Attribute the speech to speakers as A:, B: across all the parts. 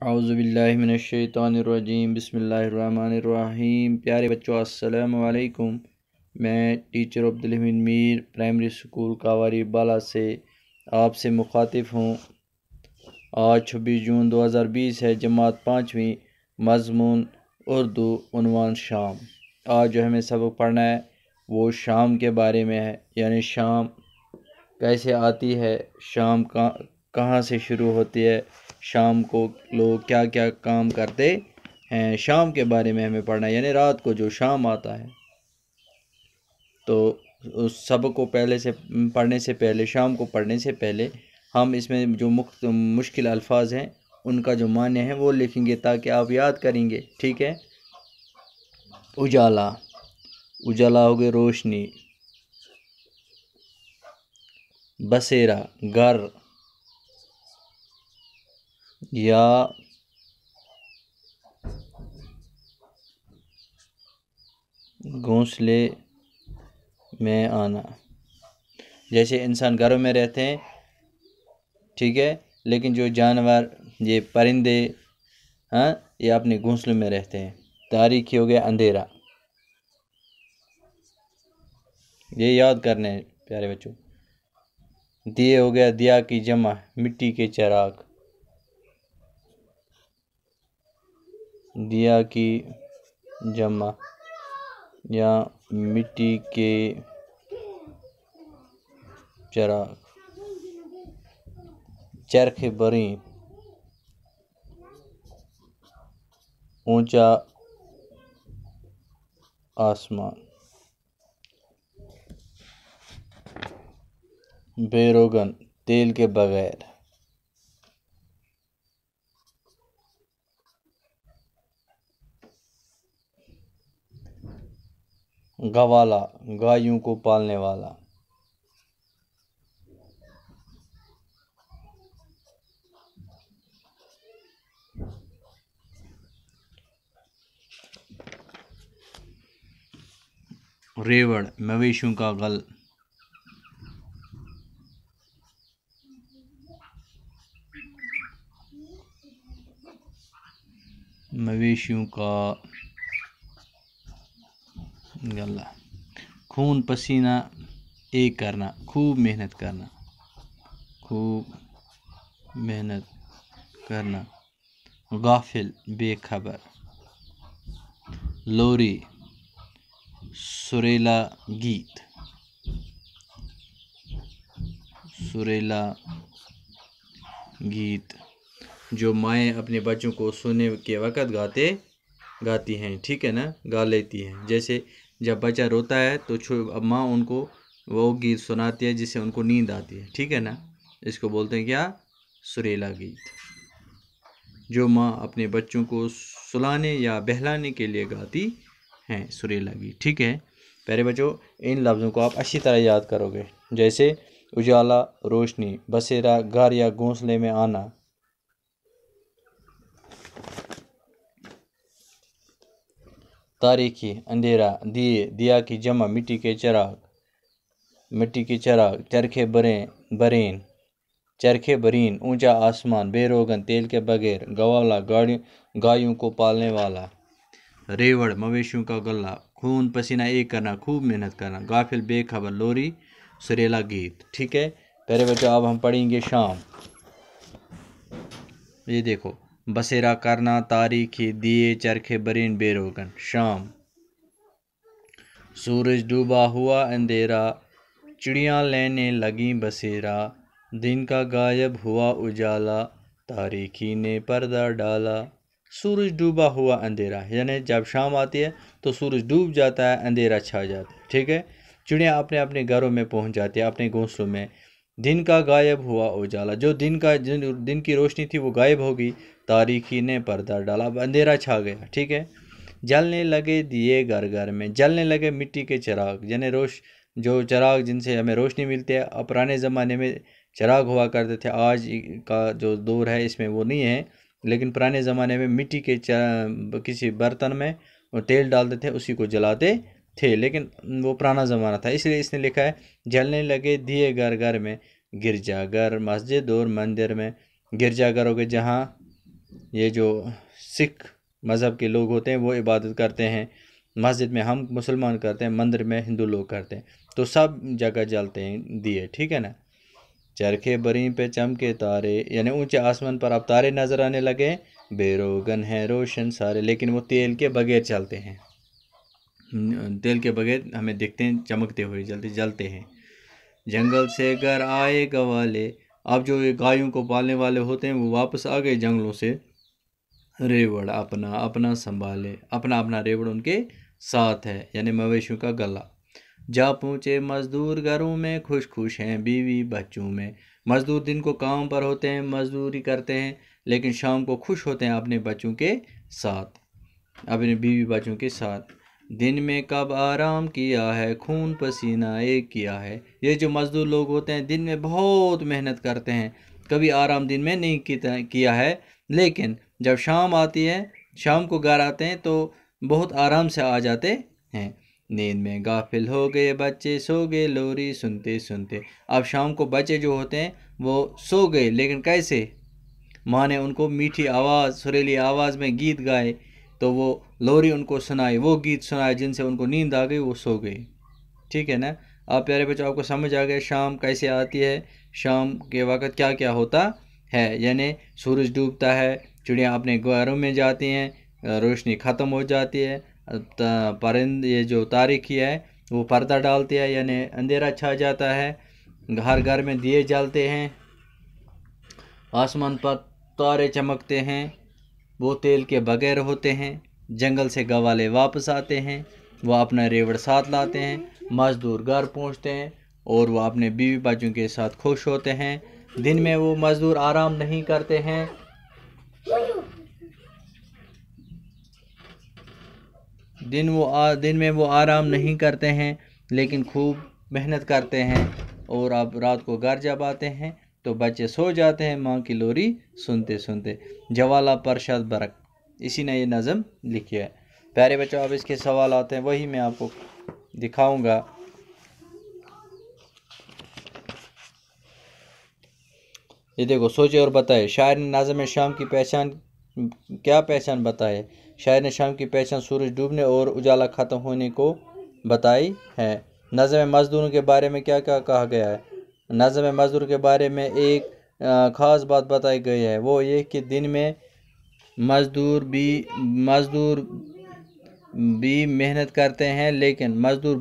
A: اعوذ باللہ من الشیطان الرجیم، بسم اللہ الرحمن الرحیم۔ پیارے بچوں، السلام علیکم۔ میں ٹیچر عبدالحمید میر پرائمری اسکول کاواری بالا سے آپ سے مخاطب ہوں۔ آج 26 جون 2020 ہے، جماعت 5ویں، مضمون اردو، عنوان شام۔ آج جو ہمیں سبق پڑھنا ہے وہ شام کے بارے میں ہے، یعنی شام کیسے آتی ہے، شام کہاں سے شروع ہوتی ہے، شام کو لوگ کیا کیا کام کرتے ہیں، شام کے بارے میں ہمیں پڑھنا ہے، یعنی رات کو جو شام آتا ہے۔ تو اس سبق کو پڑھنے سے پہلے، شام کو پڑھنے سے پہلے ہم اس میں جو مشکل الفاظ ہیں ان کا جو معنی ہے وہ لکھیں گے تاکہ آپ یاد کریں گے، ٹھیک ہے۔ اجالا، اجالا ہو گئے روشنی۔ بسیرا، گھر یا گھونسلے میں آنا۔ جیسے انسان گھروں میں رہتے ہیں، ٹھیک ہے، لیکن جو جانور، یہ پرندے، یہ اپنے گھونسلوں میں رہتے ہیں۔ تاریکی ہو گیا اندھیرا، یہ یاد کرنے ہیں پیارے بچوں۔ دیے ہو گیا دیا کی جمع، مٹی کے چراغ، دیا کی جمع یا مٹی کے چراغ۔ چرخ بریں، اونچا آسمان۔ بے روغن، تیل کے بغیر۔ گوالا، گایوں کو پالنے والا۔ ریوڑ، مویشیوں کا غل۔ مویشیوں کا غلہ۔ خون پسینہ ایک کرنا، خوب محنت کرنا، خوب محنت کرنا۔ غافل، بے خبر۔ لوری، سریلا گیت، سریلا گیت جو مائیں اپنے بچوں کو سونے کے وقت گاتی ہیں، ٹھیک ہے نا، گا لیتی ہیں۔ جیسے جب بچہ روتا ہے تو ماں ان کو وہ گیت سناتی ہے جس سے ان کو نیند آتی ہے، ٹھیک ہے نا، اس کو بولتے ہیں کیا؟ سریلا گیت، جو ماں اپنے بچوں کو سلانے یا بہلانے کے لیے گاتی ہیں، سریلا گیت، ٹھیک ہے۔ پیارے بچوں، ان لفظوں کو آپ اچھی طرح یاد کرو گے، جیسے اجالا روشنی، بسیرا گھر یا گھونسلے میں آنا، تاریکی اندھیرا، دیے دیا کی جمع، مٹی کے چراغ، مٹی کے چراغ۔ چرخے برین، چرخے برین، اونچا آسمان۔ بے روغن، تیل کے بغیر۔ گوالا، گایوں کو پالنے والا۔ ریوڑ، مویشیوں کا غلہ۔ خون پسینہ ایک کرنا، خوب محنت کرنا۔ غافل، بے خبر۔ لوری، سریلا گیت، ٹھیک ہے۔ پیارے بچوں، اب ہم پڑھیں گے شام۔ یہ دیکھو، بسیرا کرنا، تاریکی، دیے، چرخے برین، بے روغن۔ شام۔ سورج ڈوبا ہوا اندھیرا، چڑیاں لینے لگیں بسیرا، دن کا غائب ہوا اجالا، تاریکی نے پردہ ڈالا۔ سورج ڈوبا ہوا اندھیرا، یعنی جب شام آتی ہے تو سورج ڈوب جاتا ہے، اندھیرا چھا جاتا ہے، ٹھیک ہے۔ چڑیاں اپنے اپنے گھروں میں پہنچ جاتی ہیں، اپنے گھونسلوں میں۔ دن کا غائب ہوا اجالا، جو دن کی روشنی تھی وہ غائب ہو گئی، تاریکی نے پردہ ڈالا، اب اندھیرا چھا گیا، ٹھیک ہے۔ جلنے لگے دیے گھر گھر میں، جلنے لگے مٹی کے چراغ، یعنی جو چراغ جن سے ہمیں روشنی ملتی ہے، اب پرانے زمانے میں چراغ ہوا کرتے تھے، آج کا جو دور ہے اس میں وہ نہیں ہے، لیکن پرانے زمانے میں مٹی کے کسی برتن میں وہ تیل ڈالتے تھے، اسی کو جلاتے تھے، لیکن وہ پرانا زمانہ تھا، اس لیے اس نے لکھا ہے جلنے لگے دیے گھر گھر میں، گرجا گھر، مسجد اور مندر میں۔ گرجا گھر ہو گئے جہاں یہ جو سکھ مذہب کے لوگ ہوتے ہیں وہ عبادت کرتے ہیں، مسجد میں ہم مسلمان کرتے ہیں، مندر میں ہندو لوگ کرتے ہیں، تو سب جگہ جلتے ہیں دیے، ٹھیک ہے نا۔ چرخے بریں پہ چمکے تارے، یعنی اونچے آسمان پر اب تارے نظر آنے لگے، بے روغن ہیں روشن سارے، لیکن وہ تیل کے بغیر چلتے ہیں، تیل کے بغیر ہمیں دکھتے ہیں چمکتے ہوئے، جلتے ہیں۔ جنگل سے گھر آئے گوالے، اب جو یہ گایوں کو پالنے والے ہوتے ہیں وہ واپس آ گئے جنگلوں سے، ریوڑ اپنا اپنا سنبھالے، اپنا اپنا ریوڑ ان کے ساتھ ہے، یعنی مویشیوں کا گلا۔ جا پہنچے مزدور گھروں میں، خوش خوش ہیں بیوی بچوں میں۔ مزدور دن کو کام پر ہوتے ہیں، مزدوری کرتے ہیں، لیکن شام کو خوش ہوتے ہیں اپنے بچوں کے ساتھ، اپنے بیوی بچوں کے ساتھ۔ دن میں کب آرام کیا ہے، خون پسینہ ایک کیا ہے۔ یہ جو مزدور لوگ ہوتے ہیں دن میں بہت محنت کرتے ہیں، کبھی آرام دن میں نہیں کیا ہے، لیکن جب شام آتی ہے، شام کو گھر آتے ہیں تو بہت آرام سے آ جاتے ہیں۔ نیند میں غافل ہو گئے بچے، سو گئے لوری سنتے سنتے۔ اب شام کو بچے جو ہوتے ہیں وہ سو گئے، لیکن کیسے؟ ماں نے ان کو میٹھی آواز، سریلی آواز میں گیت گائے، تو وہ لوری ان کو سنائی، وہ گیت سنائے جن سے ان کو نیند آ گئی، وہ سو گئی، ٹھیک ہے نا۔ آپ پیارے بچوں، آپ کو سمجھ آ گیا شام کیسے آتی ہے، شام کے وقت کیا کیا ہوتا ہے، یعنی سورج ڈوبتا ہے، چڑیاں اپنے گھروں میں جاتی ہیں، روشنی ختم ہو جاتی ہے، پرند یہ جو تاریکی ہے وہ پردہ ڈالتی ہے، یعنی اندھیرا چھا جاتا ہے، ہر گھر میں دیے جلتے ہیں، آسمان پر تارے چمکتے ہیں، وہ تیل کے بغیر ہوتے ہیں۔ جنگل سے گوالے واپس آتے ہیں، وہ اپنا ریوڑ ساتھ لاتے ہیں، مزدور گھر پہنچتے ہیں اور وہ اپنے بیوی بچوں کے ساتھ خوش ہوتے ہیں۔ دن میں وہ مزدور آرام نہیں کرتے ہیں، دن میں وہ آرام نہیں کرتے ہیں، لیکن خوب محنت کرتے ہیں، اور اب رات کو گھر جب آتے ہیں تو بچے سو جاتے ہیں ماں کی لوری سنتے سنتے۔ جوالا پرشد برک، اسی نے یہ نظم لکھی ہے۔ پیارے بچوں، اب اس کے سوالات ہیں، وہی میں آپ کو دکھاؤں گا۔ یہ دیکھو، سوچے اور بتائے۔ شاعر نے نظم شام کی پہچان کیا پہچان بتائے؟ شاعر نے شام کی پہچان سورج ڈوبنے اور اجالا ختم ہونے کو بتائی ہے۔ نظم مزدوروں کے بارے میں کیا کیا کہا گیا ہے؟ نظم مزدور کے بارے میں ایک خاص بات بتائی گئی ہے، وہ یہ کہ دن میں مزدور بھی محنت کرتے ہیں، لیکن مزدور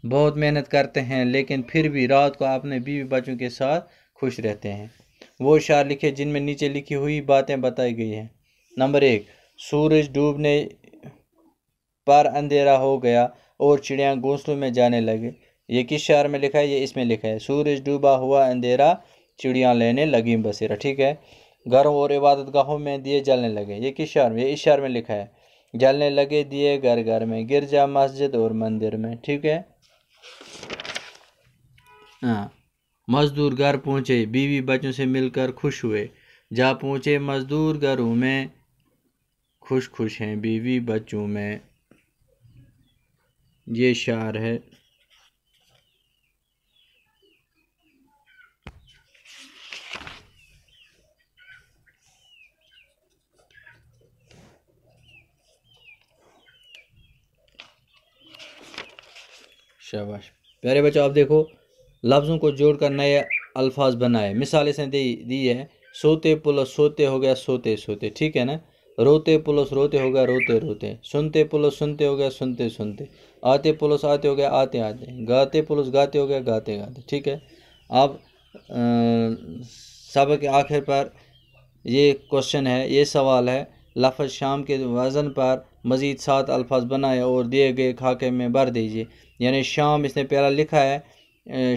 A: بہت محنت کرتے ہیں، لیکن پھر بھی رات کو اپنے بیوی بچوں کے ساتھ خوش رہتے ہیں۔ وہ اشعار لکھے جن میں نیچے لکھی ہوئی باتیں بتائی گئی ہیں۔ نمبر 1، سورج ڈوبنے پر اندھیرا ہو گیا اور چڑیاں گھونسلوں میں جانے لگے۔ یہ کس شعر میں لکھا ہے؟ یہ اس میں لکھا ہے، سورج ڈوبا ہوا اندھیرا چڑیاں لینے لگیں بسیرا، ٹھیک ہے۔ گھروں اور عبادت گاہوں میں دیے جلنے لگے، یہ کس شعر میں؟ یہ اس شعر میں لکھا ہے، جلنے لگے دیے گھر گھر میں، گرجا مسجد اور مندر میں، ٹھیک ہے۔ مزدور گھر پہنچے، بیوی بچوں سے مل کر خوش ہوئے، جا پہنچے مزدور گھروں میں، خوش خوش ہیں بیوی بچوں میں، یہ شعر ہے۔ شاباش پیارے بچوں، آپ دیکھو، لفظوں کو جوڑ کر نئے الفاظ بنائے۔ مثال اس نے دی ہے، سوتے پلس سوتے ہو گیا سوتے سوتے، ٹھیک ہے نا۔ روتے پلس روتے ہو گیا روتے روتے، سنتے پلس سنتے ہو گیا سنتے سنتے، آتے پلس آتے ہو گیا آتے آتے، گاتے پلس گاتے ہو گیا گاتے گاتے، ٹھیک ہے۔ اب سبق کے آخر پر یہ کوشچن ہے، یہ سوال ہے، لفظ شام کے وزن پر مزید 7 الفاظ بنائے اور دیے گئے خاکے میں بھر دیجیے۔ یعنی شام اس نے پہلا لکھا ہے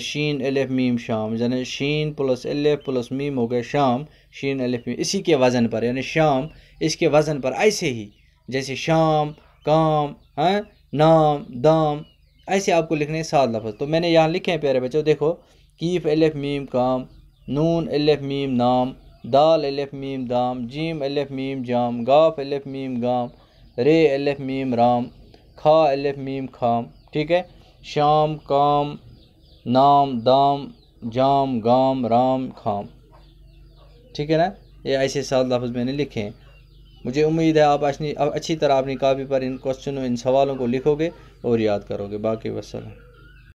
A: شین الف میم شام، یعنی شین پلس الف پلس میم ہو گئے شام، شین الف میم، اسی کے وزن پر، یعنی شام اس کے وزن پر، ایسے ہی جیسے شام، کام، نام، دام، ایسے آپ کو لکھنے 7 لفظ۔ تو میں نے یہاں لکھے ہیں پیارے بچوں، دیکھو، کیف الف میم کام، نون الف میم نام، دال الف میم دام، جیم الف میم جام، گاف الف میم گام، رے الف میم رام، کھا الف میم کھام، ٹھیک ہے۔ شام، کام، نام، دام، جام، گام، رام، خام، ٹھیک ہے نا؟ یہ ایسے 7 لفظ میں نے لکھے ہیں۔ مجھے امید ہے آپ اچھی طرح اپنی کاپی پر ان کوسچنوں، ان سوالوں کو لکھو گے اور یاد کرو گے۔ باقی وسلام۔